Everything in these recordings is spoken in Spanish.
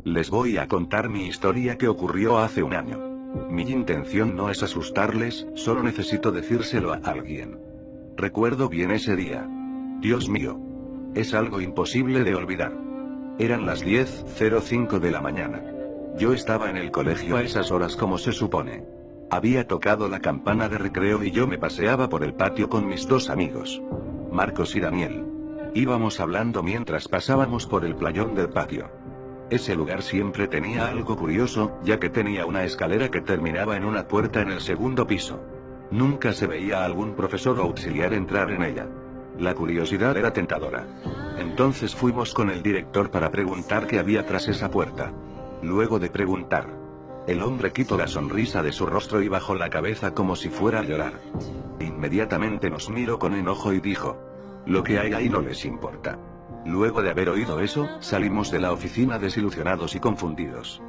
Les voy a contar mi historia que ocurrió hace un año. Mi intención no es asustarles, solo necesito decírselo a alguien. Recuerdo bien ese día. Dios mío. Es algo imposible de olvidar. Eran las 10:05 de la mañana. Yo estaba en el colegio a esas horas como se supone. Había tocado la campana de recreo y yo me paseaba por el patio con mis dos amigos, Marcos y Daniel. Íbamos hablando mientras pasábamos por el playón del patio. Ese lugar siempre tenía algo curioso, ya que tenía una escalera que terminaba en una puerta en el segundo piso. Nunca se veía a algún profesor o auxiliar entrar en ella. La curiosidad era tentadora. Entonces fuimos con el director para preguntar qué había tras esa puerta. Luego de preguntar, el hombre quitó la sonrisa de su rostro y bajó la cabeza como si fuera a llorar. Inmediatamente nos miró con enojo y dijo: lo que hay ahí no les importa. Luego de haber oído eso, salimos de la oficina desilusionados y confundidos.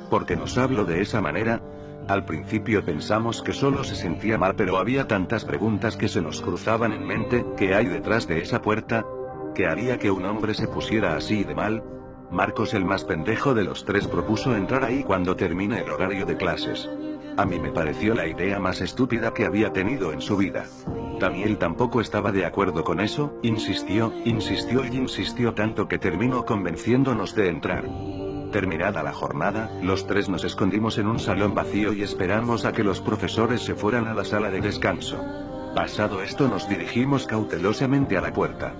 ¿Por qué nos habló de esa manera? Al principio pensamos que solo se sentía mal, pero había tantas preguntas que se nos cruzaban en mente. ¿Qué hay detrás de esa puerta? ¿Qué haría que un hombre se pusiera así de mal? Marcos, el más pendejo de los tres, propuso entrar ahí cuando termine el horario de clases. A mí me pareció la idea más estúpida que había tenido en su vida. Daniel tampoco estaba de acuerdo con eso, insistió y insistió tanto que terminó convenciéndonos de entrar. Terminada la jornada, los tres nos escondimos en un salón vacío y esperamos a que los profesores se fueran a la sala de descanso. Pasado esto, nos dirigimos cautelosamente a la puerta.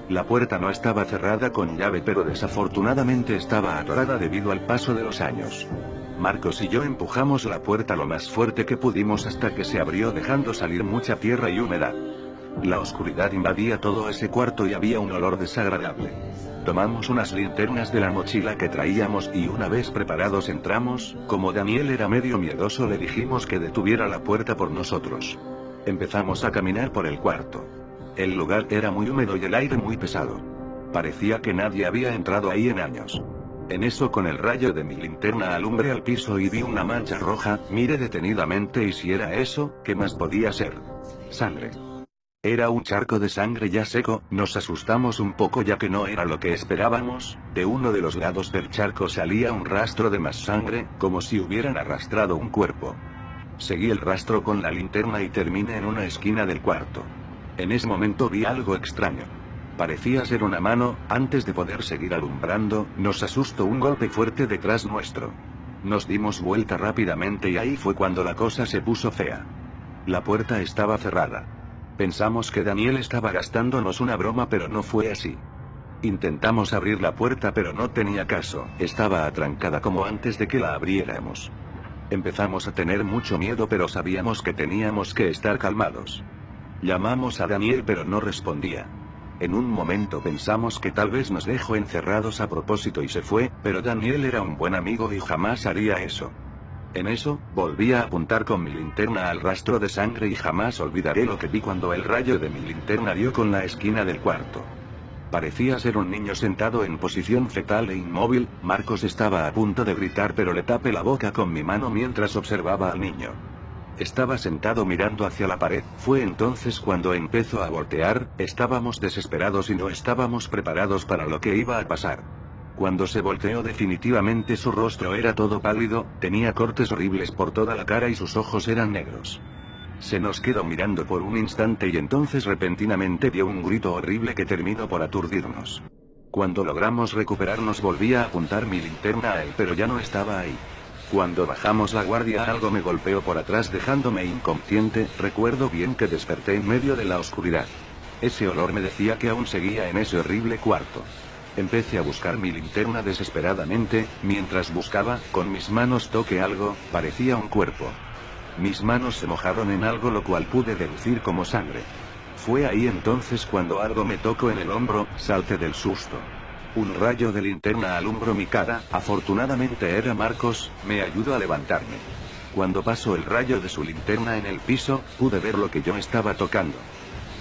La puerta no estaba cerrada con llave, pero desafortunadamente estaba atorada debido al paso de los años. Marcos y yo empujamos la puerta lo más fuerte que pudimos hasta que se abrió, dejando salir mucha tierra y humedad. La oscuridad invadía todo ese cuarto y había un olor desagradable. Tomamos unas linternas de la mochila que traíamos y una vez preparados entramos. Como Daniel era medio miedoso, le dijimos que detuviera la puerta por nosotros. Empezamos a caminar por el cuarto. El lugar era muy húmedo y el aire muy pesado. Parecía que nadie había entrado ahí en años. En eso, con el rayo de mi linterna alumbré al piso y vi una mancha roja. Miré detenidamente y si era eso, ¿qué más podía ser? Sangre. Era un charco de sangre ya seco. Nos asustamos un poco ya que no era lo que esperábamos. De uno de los lados del charco salía un rastro de más sangre, como si hubieran arrastrado un cuerpo. Seguí el rastro con la linterna y terminé en una esquina del cuarto. En ese momento vi algo extraño. Parecía ser una mano. Antes de poder seguir alumbrando, nos asustó un golpe fuerte detrás nuestro. Nos dimos vuelta rápidamente y ahí fue cuando la cosa se puso fea. La puerta estaba cerrada. Pensamos que Daniel estaba gastándonos una broma, pero no fue así. Intentamos abrir la puerta pero no tenía caso, estaba atrancada como antes de que la abriéramos. Empezamos a tener mucho miedo, pero sabíamos que teníamos que estar calmados. Llamamos a Daniel pero no respondía. En un momento pensamos que tal vez nos dejó encerrados a propósito y se fue, pero Daniel era un buen amigo y jamás haría eso. En eso, volví a apuntar con mi linterna al rastro de sangre y jamás olvidaré lo que vi cuando el rayo de mi linterna dio con la esquina del cuarto. Parecía ser un niño sentado en posición fetal e inmóvil. Marcos estaba a punto de gritar pero le tapé la boca con mi mano mientras observaba al niño. Estaba sentado mirando hacia la pared. Fue entonces cuando empezó a voltear. Estábamos desesperados y no estábamos preparados para lo que iba a pasar. Cuando se volteó, definitivamente su rostro era todo pálido, tenía cortes horribles por toda la cara y sus ojos eran negros. Se nos quedó mirando por un instante y entonces repentinamente dio un grito horrible que terminó por aturdirnos. Cuando logramos recuperarnos volví a apuntar mi linterna a él pero ya no estaba ahí. Cuando bajamos la guardia algo me golpeó por atrás dejándome inconsciente. Recuerdo bien que desperté en medio de la oscuridad. Ese olor me decía que aún seguía en ese horrible cuarto. Empecé a buscar mi linterna desesperadamente. Mientras buscaba, con mis manos toqué algo, parecía un cuerpo. Mis manos se mojaron en algo, lo cual pude deducir como sangre. Fue ahí entonces cuando algo me tocó en el hombro, salté del susto. Un rayo de linterna alumbró mi cara. Afortunadamente era Marcos, me ayudó a levantarme. Cuando pasó el rayo de su linterna en el piso, pude ver lo que yo estaba tocando.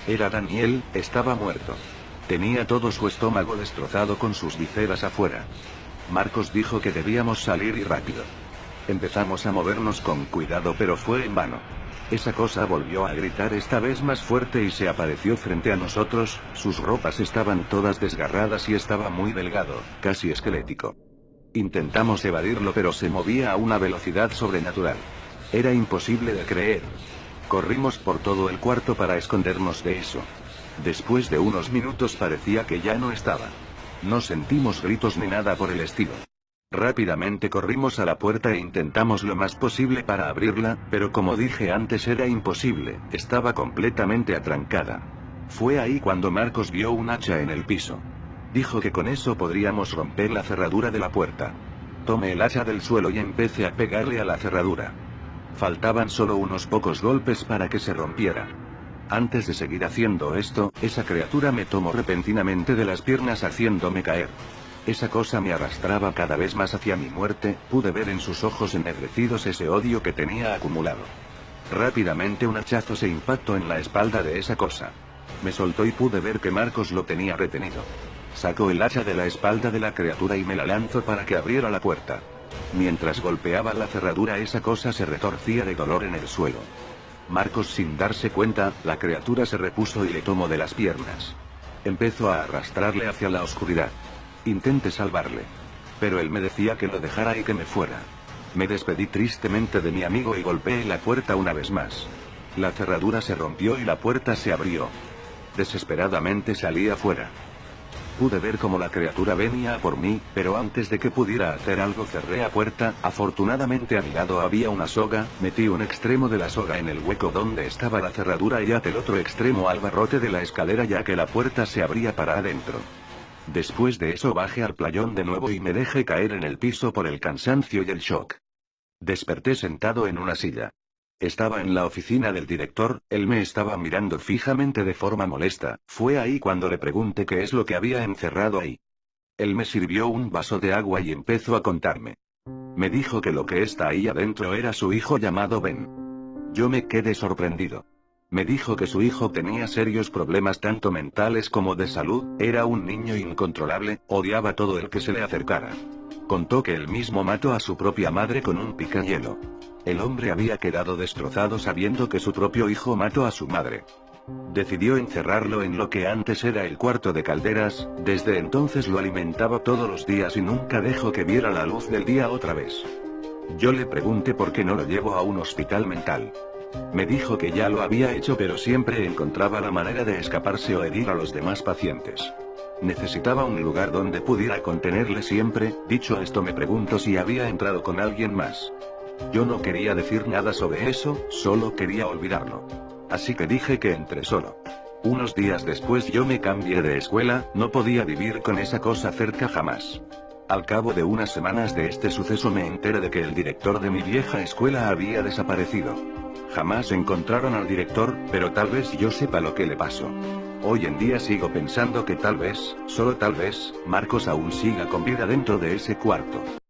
Era Daniel, estaba muerto. Tenía todo su estómago destrozado con sus vísceras afuera. Marcos dijo que debíamos salir y rápido. Empezamos a movernos con cuidado pero fue en vano. Esa cosa volvió a gritar esta vez más fuerte y se apareció frente a nosotros. Sus ropas estaban todas desgarradas y estaba muy delgado, casi esquelético. Intentamos evadirlo pero se movía a una velocidad sobrenatural. Era imposible de creer. Corrimos por todo el cuarto para escondernos de eso. Después de unos minutos parecía que ya no estaba. No sentimos gritos ni nada por el estilo. Rápidamente corrimos a la puerta e intentamos lo más posible para abrirla, pero como dije antes era imposible, estaba completamente atrancada. Fue ahí cuando Marcos vio un hacha en el piso. Dijo que con eso podríamos romper la cerradura de la puerta. Tomé el hacha del suelo y empecé a pegarle a la cerradura. Faltaban solo unos pocos golpes para que se rompiera. Antes de seguir haciendo esto, esa criatura me tomó repentinamente de las piernas haciéndome caer. Esa cosa me arrastraba cada vez más hacia mi muerte, pude ver en sus ojos ennegrecidos ese odio que tenía acumulado. Rápidamente un hachazo se impactó en la espalda de esa cosa. Me soltó y pude ver que Marcos lo tenía retenido. Sacó el hacha de la espalda de la criatura y me la lanzó para que abriera la puerta. Mientras golpeaba la cerradura esa cosa se retorcía de dolor en el suelo. Marcos sin darse cuenta, la criatura se repuso y le tomó de las piernas. Empezó a arrastrarle hacia la oscuridad. Intenté salvarle. Pero él me decía que lo dejara y que me fuera. Me despedí tristemente de mi amigo y golpeé la puerta una vez más. La cerradura se rompió y la puerta se abrió. Desesperadamente salí afuera. Pude ver cómo la criatura venía a por mí, pero antes de que pudiera hacer algo cerré la puerta. Afortunadamente a mi lado había una soga, metí un extremo de la soga en el hueco donde estaba la cerradura y até el otro extremo al barrote de la escalera ya que la puerta se abría para adentro. Después de eso bajé al playón de nuevo y me dejé caer en el piso por el cansancio y el shock. Desperté sentado en una silla. Estaba en la oficina del director, él me estaba mirando fijamente de forma molesta, fue ahí cuando le pregunté qué es lo que había encerrado ahí. Él me sirvió un vaso de agua y empezó a contarme. Me dijo que lo que está ahí adentro era su hijo llamado Ben. Yo me quedé sorprendido. Me dijo que su hijo tenía serios problemas tanto mentales como de salud, era un niño incontrolable, odiaba a todo el que se le acercara. Contó que él mismo mató a su propia madre con un picahielo. El hombre había quedado destrozado sabiendo que su propio hijo mató a su madre. Decidió encerrarlo en lo que antes era el cuarto de calderas, desde entonces lo alimentaba todos los días y nunca dejó que viera la luz del día otra vez. Yo le pregunté por qué no lo llevó a un hospital mental. Me dijo que ya lo había hecho pero siempre encontraba la manera de escaparse o herir a los demás pacientes. Necesitaba un lugar donde pudiera contenerle siempre. Dicho esto me pregunto si había entrado con alguien más. Yo no quería decir nada sobre eso, solo quería olvidarlo. Así que dije que entré solo. Unos días después yo me cambié de escuela, no podía vivir con esa cosa cerca jamás. Al cabo de unas semanas de este suceso me enteré de que el director de mi vieja escuela había desaparecido. Jamás encontraron al director, pero tal vez yo sepa lo que le pasó. Hoy en día sigo pensando que tal vez, solo tal vez, Marcos aún siga con vida dentro de ese cuarto.